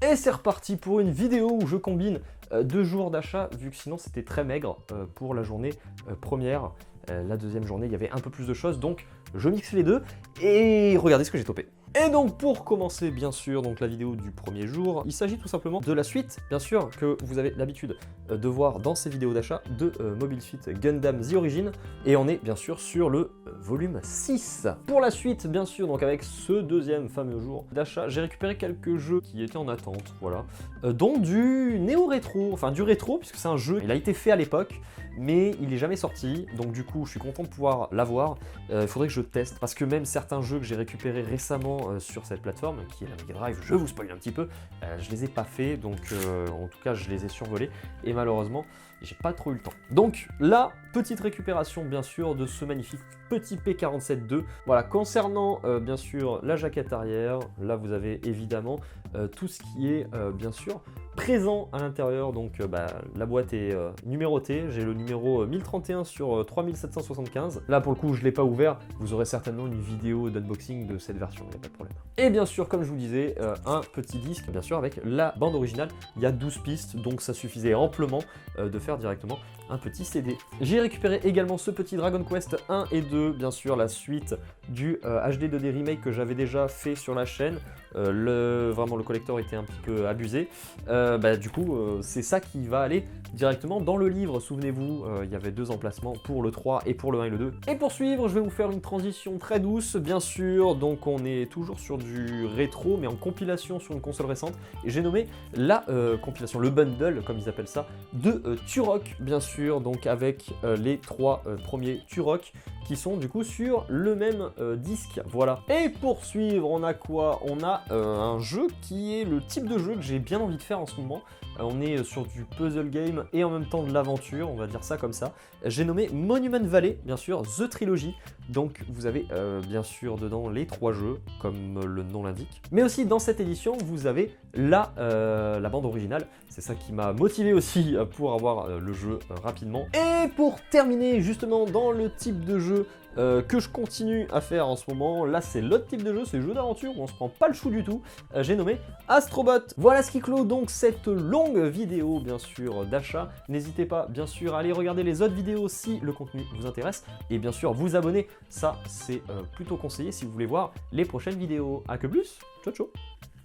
Et c'est reparti pour une vidéo où je combine 2 jours d'achat, vu que sinon c'était très maigre pour la journée première. La deuxième journée, il y avait un peu plus de choses, donc je mixe les deux et regardez ce que j'ai topé. Et donc pour commencer bien sûr donc la vidéo du premier jour, il s'agit tout simplement de la suite bien sûr que vous avez l'habitude de voir dans ces vidéos d'achat de Mobile Suit Gundam The Origin, et on est bien sûr sur le volume 6. Pour la suite bien sûr, donc avec ce deuxième fameux jour d'achat, j'ai récupéré quelques jeux qui étaient en attente, voilà, dont du néo-rétro, enfin du rétro puisque c'est un jeu, il a été fait à l'époque mais il n'est jamais sorti, donc du coup je suis content de pouvoir l'avoir. Il faudrait que je teste, parce que même certains jeux que j'ai récupérés récemment sur cette plateforme, qui est la Mega Drive, je vous spoil un petit peu, je les ai pas fait, donc en tout cas je les ai survolés, et malheureusement j'ai pas trop eu le temps. Donc la petite récupération bien sûr de ce magnifique petit P47-2. Voilà, concernant bien sûr la jaquette arrière, là vous avez évidemment tout ce qui est bien sûr présent à l'intérieur, donc la boîte est numérotée, j'ai le numéro 1031 sur 3775. Là pour le coup je ne l'ai pas ouvert, vous aurez certainement une vidéo d'unboxing de cette version, il n'y a pas de problème. Et bien sûr comme je vous disais, un petit disque bien sûr avec la bande originale, il y a 12 pistes, donc ça suffisait amplement de faire directement un petit CD. J'ai récupéré également ce petit Dragon Quest 1 et 2, bien sûr la suite du HD 2D Remake que j'avais déjà fait sur la chaîne. Vraiment le collector était un petit peu abusé. Du coup c'est ça qui va aller directement dans le livre. Souvenez-vous, il y avait 2 emplacements pour le 3 et pour le 1 et le 2. Et pour suivre, je vais vous faire une transition très douce, bien sûr. Donc on est toujours sur du rétro, mais en compilation sur une console récente. Et j'ai nommé la compilation, le bundle, comme ils appellent ça, de Turok, bien sûr. Donc avec les 3 premiers Turok qui sont du coup sur le même disque, voilà. Et pour suivre, on a quoi? On a un jeu qui est le type de jeu que j'ai bien envie de faire en ce moment. On est sur du puzzle game et en même temps de l'aventure, on va dire ça comme ça. J'ai nommé Monument Valley, bien sûr, The Trilogy. Donc vous avez bien sûr dedans les 3 jeux, comme le nom l'indique. Mais aussi dans cette édition, vous avez la bande originale. C'est ça qui m'a motivé aussi pour avoir le jeu rapidement. Et pour terminer justement dans le type de jeu que je continue à faire en ce moment, là c'est l'autre type de jeu, c'est le jeu d'aventure où on se prend pas le chou du tout, j'ai nommé Astrobot. Voilà ce qui clôt donc cette longue vidéo bien sûr d'achat. N'hésitez pas bien sûr à aller regarder les autres vidéos si le contenu vous intéresse, et bien sûr vous abonner, ça c'est plutôt conseillé si vous voulez voir les prochaines vidéos. A que plus, ciao ciao.